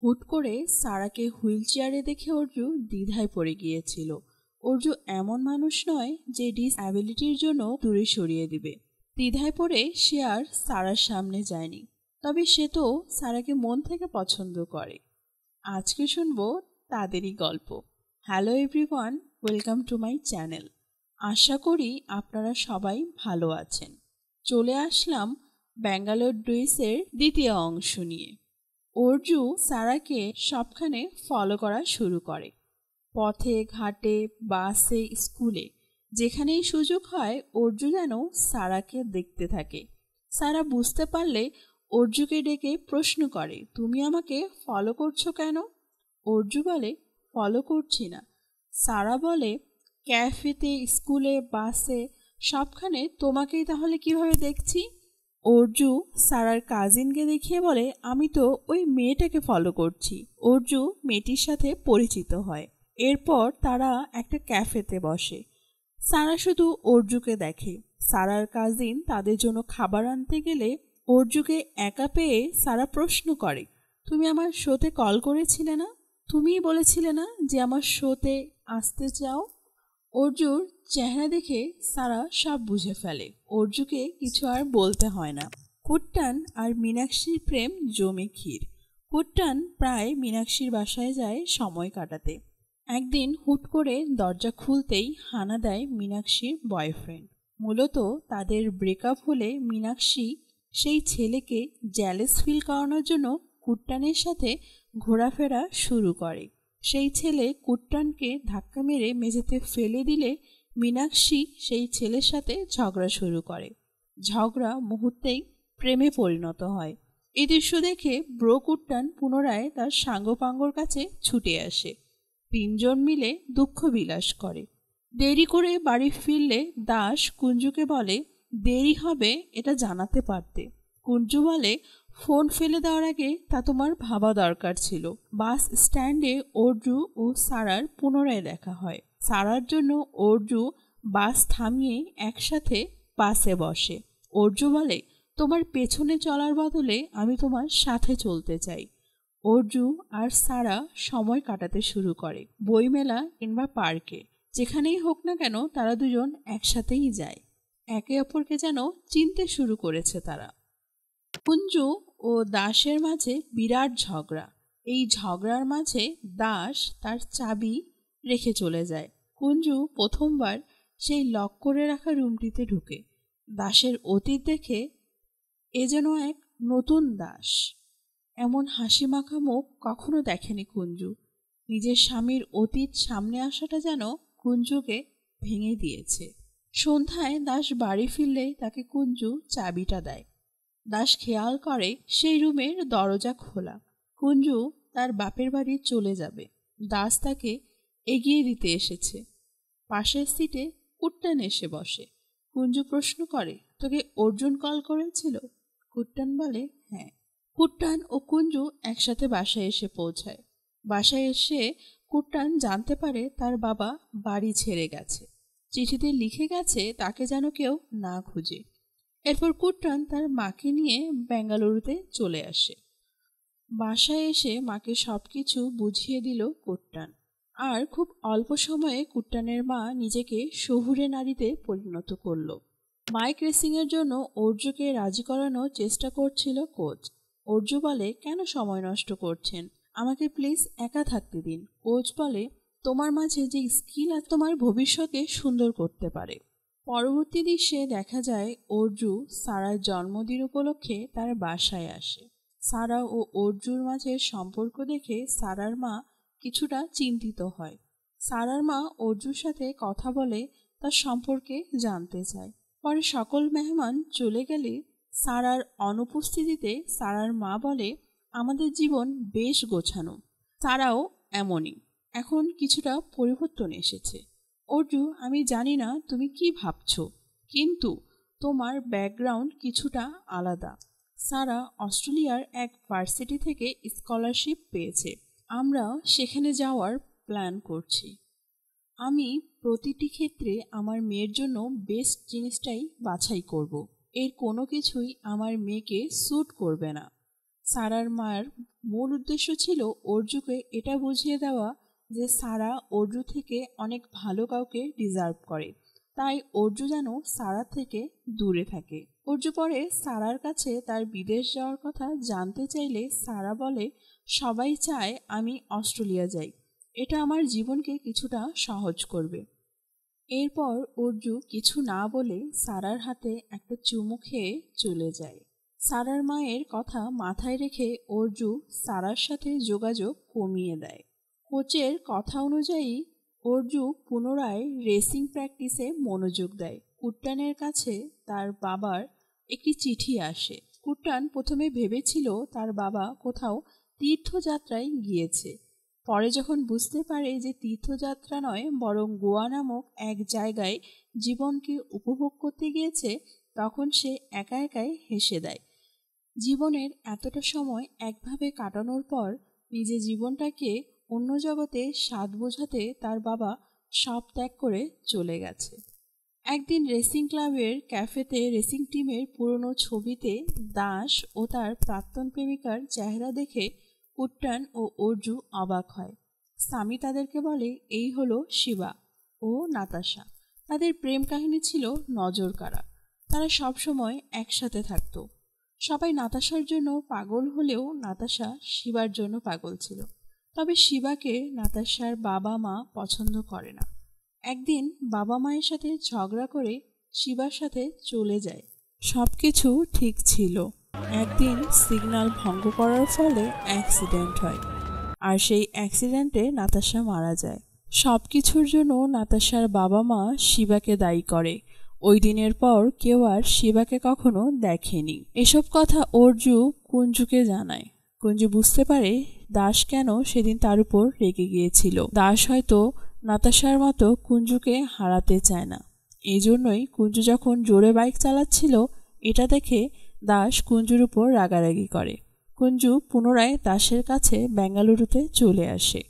হুট করে সারাকে হুইল চেয়ারে দেখে অর্জু দ্বিধায় পড়ে গিয়েছিল। অর্জু এমন মানুষ নয় যে ডিসঅ্যাবিলিটির জন্য দূরে সরিয়ে দিবে। দ্বিধায় পড়ে সে আর সারার সামনে যায়নি, তবে সে তো সারাকে মন থেকে পছন্দ করে। আজকে শুনবো তাদেরই গল্প। Hello everyone, welcome to my channel. আশা করি আপনারা সবাই ভালো আছেন। চলে আসলাম ব্যাঙ্গালোর ডেইজের দ্বিতীয় অংশ নিয়ে। অর্জু সারাকে সবখানে ফলো করা শুরু করে। পথে ঘাটে, বাসে, স্কুলে, যেখানেই সুযোগ হয় অর্জু যেন সারাকে দেখতে থাকে। সারা বুঝতে পারলে অর্জুকে ডেকে প্রশ্ন করে, তুমি আমাকে ফলো করছো কেন? অর্জু বলে, ফলো করছি না। সারা বলে, ক্যাফেতে, স্কুলে, বাসে, সবখানে তোমাকেই তাহলে কিভাবে দেখছি? অর্জু সারার কাজিনকে দেখিয়ে বলে, আমি তো ওই মেয়েটাকে ফলো করছি। অর্জু মেয়েটির সাথে পরিচিত হয়। এরপর তারা একটা ক্যাফেতে বসে। সারা শুধু অর্জুকে দেখে। সারার কাজিন তাদের জন্য খাবার আনতে গেলে অর্জুকে একা পেয়ে সারা প্রশ্ন করে, তুমি আমার শোতে কল করেছিলে না? তুমিই বলেছিলে না যে আমার শোতে আসতে চাও? অর্জুর চেহারা দেখে সারা সব বুঝে ফেলে। অর্জুকে কিছু আর বলতে হয় না। কুট্টান আর মীনাক্ষীর প্রেম জমে ক্ষীর। কুট্টান প্রায় মীনাক্ষীর বাসায় যায় সময় কাটাতে। একদিন হুট করে দরজা খুলতেই হানা দেয় মীনাক্ষীর বয়ফ্রেন্ড। মূলত তাদের ব্রেকআপ হলে মীনাক্ষী সেই ছেলেকে জ্যালেস ফিল করানোর জন্য কুট্টানের সাথে ঘোরাফেরা শুরু করে। সেই ছেলে কুট্টানকে ধাক্কা মেরে মেঝেতে ফেলে দিলে মীনাক্ষী সেই ছেলের সাথে ঝগড়া শুরু করে। ঝগড়া মুহূর্তেই প্রেমে পরিণত হয়। এই দৃশ্য দেখে ব্রো কুট্টান পুনরায় তার সাঙ্গপাঙ্গর কাছে ছুটে আসে। তিনজন মিলে দুঃখ বিলাস করে। দেরি করে বাড়ি ফিরলে দাস কুঞ্জুকে বলে, দেরি হবে এটা জানাতে পারতে। কুঞ্জু বলে, ফোন ফেলে দেওয়ার আগে তা তোমার ভাবা দরকার ছিল। বাস স্ট্যান্ডে অর্জু ও সারার পুনরায় দেখা হয়। সারার জন্য অর্জু বাস থামিয়ে একসাথে বাসে বসে। অর্জু বলে, তোমার পেছনে চলার বদলে আমি তোমার সাথে চলতে চাই। অর্জু আর সারা সময় কাটাতে শুরু করে, বইমেলা কিংবা পার্কে। যেখানেই হোক না কেন তারা দুজন একসাথেই যায়। একে অপরকে যেন চিনতে শুরু করেছে তারা। কুঞ্জু ও দাসের মাঝে বিরাট ঝগড়া। এই ঝগড়ার মাঝে দাস তার চাবি রেখে চলে যায়। কুঞ্জু প্রথমবার সেই লক করে রাখা রুমটিতে ঢুকে। দাসের অতীত দেখে এ যেন এক নতুন দাস। এমন হাসি মাখা মুখ কখনো দেখেনি কুঞ্জু। নিজের স্বামীর অতীত সামনে আসাটা যেন কুঞ্জুকে ভেঙে দিয়েছে। সন্ধ্যায় দাস বাড়ি ফিরলেই তাকে কুঞ্জু চাবিটা দেয়। দাস খেয়াল করে সেই রুমের দরজা খোলা। কুঞ্জু তার বাপের বাড়ি চলে যাবে। দাস তাকে এগিয়ে দিতে এসেছে। পাশের সিটে কুট্টান এসে বসে। কুঞ্জু প্রশ্ন করে, তোকে অর্জুন কল করেছিল? কুট্টান বলে, হ্যাঁ। কুট্টান ও কুঞ্জু একসাথে বাসায় এসে পৌঁছায়। বাসায় এসে কুট্টান জানতে পারে তার বাবা বাড়ি ছেড়ে গেছে। চিঠিতে লিখে গেছে তাকে যেন কেউ না খুঁজে। এরপর কুট্টান তার মাকে নিয়ে বেঙ্গালুরুতে চলে আসে। বাসায় এসে মাকে সবকিছু বুঝিয়ে দিল কুট্টান। আর খুব অল্প সময়ে কুট্টানের মা নিজেকে শহুরে নারীতে পরিণত করল। বাইক রেসিংয়ের জন্য অর্জুকে রাজি করানোর চেষ্টা করছিল কোচ। অর্জু বলে, কেন সময় নষ্ট করছেন, আমাকে প্লিজ একা থাকতে দিন। কোচ বলে, তোমার মাঝে যে স্কিল আর তোমার ভবিষ্যৎকে সুন্দর করতে পারে। পরবর্তী দৃশ্যে দেখা যায় অর্জু সারার জন্মদিন উপলক্ষে তার বাসায় আসে। সারা ও অর্জুর মাঝের সম্পর্ক দেখে সারার মা কিছুটা চিন্তিত হয়। সারার মা অর্জুর সাথে কথা বলে তার সম্পর্কে জানতে চায়। পরে সকল মেহমান চলে গেলে সারার অনুপস্থিতিতে সারার মা বলে, আমাদের জীবন বেশ গোছানো। সারাও এমনই। এখন কিছুটা পরিবর্তন এসেছে। অর্জু, আমি জানি না তুমি কি ভাবছো, কিন্তু তোমার ব্যাকগ্রাউন্ড কিছুটা আলাদা। সারা অস্ট্রেলিয়ার এক ভার্সিটি থেকে স্কলারশিপ পেয়েছে। আমরা সেখানে যাওয়ার প্ল্যান করছি। আমি প্রতিটি ক্ষেত্রে আমার মেয়ের জন্য বেস্ট জিনিসটাই বাছাই করব। এর কোনো কিছুই আমার মেয়েকে স্যুট করবে না। সারার মায়ের মূল উদ্দেশ্য ছিল অর্জুকে এটা বুঝিয়ে দেওয়া যে সারা অর্জু থেকে অনেক ভালো কাউকে ডিজার্ভ করে, তাই অর্জু যেন সারা থেকে দূরে থাকে। অর্জু পরে সারার কাছে তার বিদেশ যাওয়ার কথা জানতে চাইলে সারা বলে, সবাই চায় আমি অস্ট্রেলিয়া যাই, এটা আমার জীবনকে কিছুটা সহজ করবে। এরপর অর্জু কিছু না বলে সারার হাতে একটা চুমু খেয়ে চলে যায়। সারার মায়ের কথা মাথায় রেখে অর্জু সারার সাথে যোগাযোগ কমিয়ে দেয়। কোচের কথা অনুযায়ী অর্জু পুনরায় রেসিং প্র্যাকটিসে মনোযোগ দেয়। কুট্টানের কাছে তার বাবার একটি চিঠি আসে। কুট্টান প্রথমে ভেবেছিল তার বাবা কোথাও তীর্থযাত্রায় গিয়েছে, পরে যখন বুঝতে পারে যে তীর্থযাত্রা নয় বরং গোয়া নামক এক জায়গায় জীবনকে উপভোগ করতে গিয়েছে, তখন সে একা একাই হেসে দেয়। জীবনের এতটা সময় একভাবে কাটানোর পর নিজের জীবনটাকে অন্য জগতে স্বাদ বোঝাতে তার বাবা সব ত্যাগ করে চলে গেছে। একদিন রেসিং ক্লাবের ক্যাফেতে রেসিং টিমের পুরনো ছবিতে দাস ও তার প্রাক্তন প্রেমিকার চেহারা দেখে কুট্টান ও অর্জু অবাক হয়। স্বামী তাদেরকে বলে, এই হলো শিবা ও নাতাশা। তাদের প্রেম কাহিনী ছিল নজর কাড়া। তারা সবসময় একসাথে থাকতো। সবাই নাতাশার জন্য পাগল হলেও নাতাশা শিবার জন্য পাগল ছিল। তবে শিবাকে নাতাশার বাবা মা পছন্দ করে না। একদিন বাবা মায়ের সাথে ঝগড়া করে শিবার সাথে চলে যায়। সবকিছু ঠিক ছিল। একদিন সিগন্যাল ভঙ্গ করার ফলে অ্যাক্সিডেন্ট হয়, আর সেই অ্যাক্সিডেন্টে নাতাশা মারা যায়। সবকিছুর জন্য নাতাশার বাবা মা শিবাকে দায়ী করে। ওই দিনের পর কেউ আর শিবাকে কখনো দেখেনি। এসব কথা অর্জু কুঞ্জুকে জানায়। কুঞ্জু বুঝতে পারে দাস কেন সেদিন তার উপর রেগে গিয়েছিল। দাস হয়তো নাতাশার মতো কুঞ্জুকে হারাতে চায় না। এই জন্যই কুঞ্জু যখন জোরে বাইক চালাচ্ছিল এটা দেখে দাস কুঞ্জুর উপর রাগারাগি করে। কুঞ্জু পুনরায় দাসের কাছে বেঙ্গালুরুতে চলে আসে।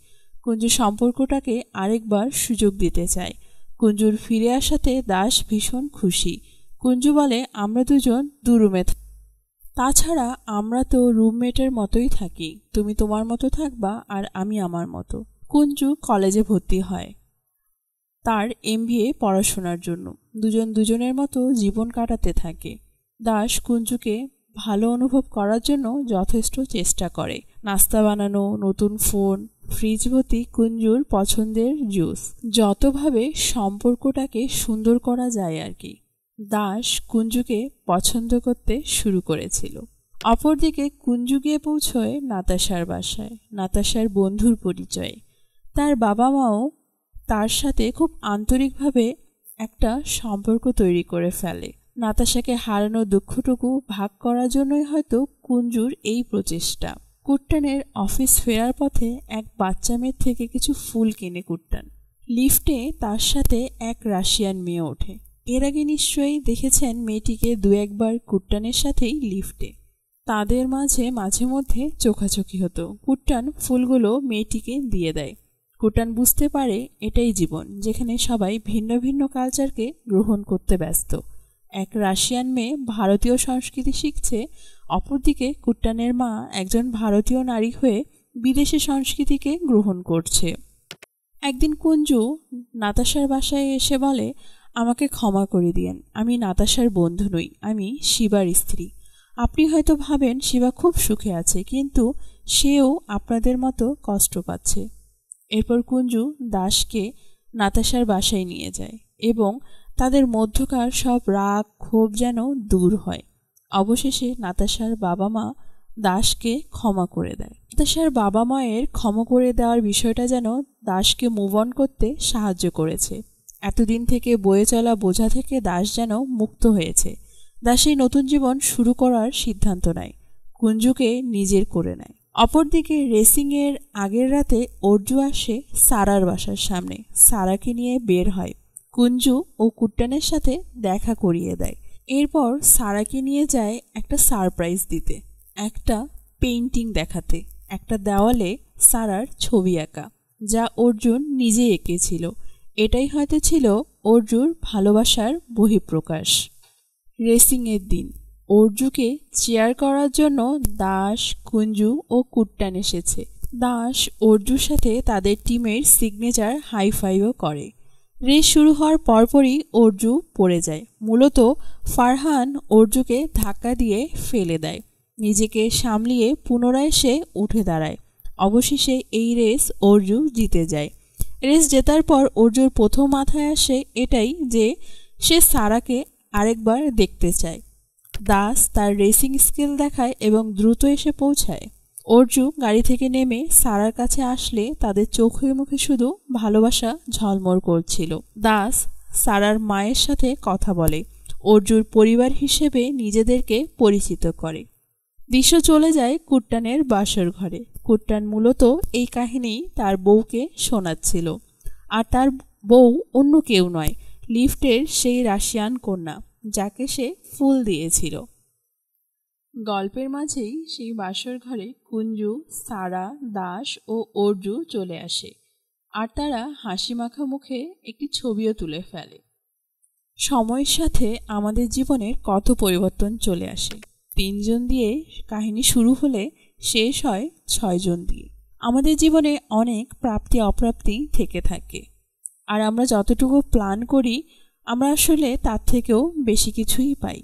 কুঞ্জু সম্পর্কটাকে আরেকবার সুযোগ দিতে চায়। কুঞ্জুর ফিরে আসাতে দাস ভীষণ খুশি। কুঞ্জু বলে, আমরা দুজন দু রুমে তাছাড়া আমরা তো রুমমেটের মতোই থাকি, তুমি তোমার মতো থাকবা আর আমি আমার মতো। কুঞ্জু কলেজে ভর্তি হয় তার MBA পড়াশোনার জন্য। দুজন দুজনের মতো জীবন কাটাতে থাকে। দাস কুঞ্জুকে ভালো অনুভব করার জন্য যথেষ্ট চেষ্টা করে। নাস্তা বানানো, নতুন ফোন, ফ্রিজ ভর্তি কুঞ্জুর পছন্দের জুস, যতভাবে সম্পর্কটাকে সুন্দর করা যায় আর কি। দাস কুঞ্জুকে পছন্দ করতে শুরু করেছিল। অপরদিকে কুঞ্জু গিয়ে পৌঁছয় নাতাশার বাসায়, নাতাশার বন্ধুর পরিচয়ে। তার বাবা মাও তার সাথে খুব আন্তরিকভাবে একটা সম্পর্ক তৈরি করে ফেলে। নাতাশাকে হারানোর দুঃখটুকু ভাগ করার জন্যই হয়তো কুঞ্জুর এই প্রচেষ্টা। কুট্টানের অফিস ফেরার পথে এক বাচ্চা মেয়ের থেকে কিছু ফুল কিনে কুট্টান। লিফটে তার সাথে এক রাশিয়ান মেয়ে ওঠে। এর আগে নিশ্চয়ই দেখেছেন মেয়েটিকে দু একবার কুট্টানের সাথেই লিফটে। তাদের মাঝে মাঝে মধ্যে চোখাচোখি হতো। কুট্টান ফুলগুলো মেয়েটিকে দিয়ে দেয়। কুট্টান বুঝতে পারে এটাই জীবন, যেখানে সবাই ভিন্ন ভিন্ন কালচারকে গ্রহণ করতে ব্যস্ত। এক রাশিয়ান মেয়ে ভারতীয় সংস্কৃতি শিখছে, অপরদিকে কুট্টানের মা একজন ভারতীয় নারী হয়ে বিদেশি সংস্কৃতিকে গ্রহণ করছে। একদিন কুঞ্জু নাতাশার বাসায় এসে বলে, আমাকে ক্ষমা করে দিয়েন, আমি নাতাশার বন্ধু নই, আমি শিবার স্ত্রী। আপনি হয়তো ভাবেন শিবা খুব সুখে আছে, কিন্তু সেও আপনাদের মতো কষ্ট পাচ্ছে। এরপর কুঞ্জু দাসকে নাতাশার বাসায় নিয়ে যায় এবং তাদের মধ্যকার সব রাগ ক্ষোভ যেন দূর হয়। অবশেষে নাতাশার বাবা মা দাসকে ক্ষমা করে দেয়। নাতাশার বাবা মায়ের ক্ষমা করে দেওয়ার বিষয়টা যেন দাসকে মুভ অন করতে সাহায্য করেছে। এতদিন থেকে বয়ে চলা বোঝা থেকে দাস যেন মুক্ত হয়েছে। দাস এই নতুন জীবন শুরু করার সিদ্ধান্ত নেয়, কুঞ্জুকে নিজের করে নেয়। অপরদিকে রেসিংয়ের আগের রাতে অর্জু আসে সারার বাসার সামনে। সারাকে নিয়ে বের হয়। কুঞ্জু ও কুট্টানের সাথে দেখা করিয়ে দেয়। এরপর সারাকে নিয়ে যায় একটা সারপ্রাইজ দিতে, একটা পেইন্টিং দেখাতে। একটা দেওয়ালে সারার ছবি আঁকা, যা অর্জুন নিজে এঁকেছিল। এটাই হয়তো ছিল অর্জুর ভালোবাসার বহিঃপ্রকাশ। রেসিংয়ের দিন। অর্জুকে চেয়ার করার জন্য দাস, কুঞ্জু ও কুট্টান এসেছে। দাস অর্জুর সাথে তাদের টিমের সিগনেচার হাই ফাইভও করে। রেস শুরু হওয়ার পরপরই অর্জু পড়ে যায়। মূলত ফারহান অর্জুকে ধাক্কা দিয়ে ফেলে দেয়। নিজেকে সামলিয়ে পুনরায় সে উঠে দাঁড়ায়। অবশেষে এই রেস অর্জু জিতে যায়। রেস জেতার পর অর্জুর প্রথম মাথায় আসে এটাই যে সে সারাকে আরেকবার দেখতে চায়। দাস তার রেসিং স্কিল দেখায় এবং দ্রুত এসে পৌঁছায়। অর্জু গাড়ি থেকে নেমে সারার কাছে আসলে তাদের চোখে মুখে শুধু ভালোবাসা ঝলমল করছিল। দাস সারার মায়ের সাথে কথা বলে, অর্জুর পরিবার হিসেবে নিজেদেরকে পরিচিত করে। দৃশ্য চলে যায় কুট্টানের বাসর ঘরে। কুট্টান মূলত এই কাহিনী তার বউকে শোনাচ্ছিল। আর তার বউ অন্য কেউ নয়, লিফটের সেই রাশিয়ান কন্যা যাকে সে ফুল দিয়েছিল। গল্পের মাঝেই সেই বাসর ঘরে কুঞ্জু, সারা, দাস ও অর্জু চলে আসে। আর তারা হাসি মাখা মুখে একটি ছবিও তুলে ফেলে। সময়ের সাথে আমাদের জীবনের কত পরিবর্তন চলে আসে। 3 জন দিয়ে কাহিনী শুরু হলে শেষ হয় 6 জন দিয়ে। আমাদের জীবনে অনেক প্রাপ্তি অপ্রাপ্তি থেকে থাকে। আর আমরা যতটুকু প্ল্যান করি আমরা আসলে তার থেকেও বেশি কিছুই পাই।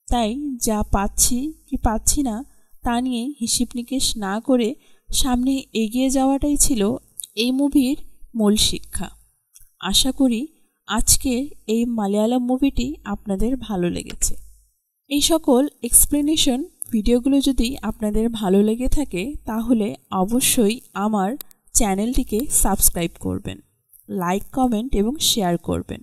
তাই যা পাচ্ছি কি পাচ্ছি না তা নিয়ে হিসেব নিকেশ না করে সামনে এগিয়ে যাওয়াটাই ছিল এই মুভির মূল শিক্ষা। আশা করি আজকে এই মালায়ালাম মুভিটি আপনাদের ভালো লেগেছে। এই সকল এক্সপ্লেনেশন ভিডিওগুলো যদি আপনাদের ভালো লেগে থাকে তাহলে অবশ্যই আমার চ্যানেলটিকে সাবস্ক্রাইব করবেন, লাইক, কমেন্ট এবং শেয়ার করবেন।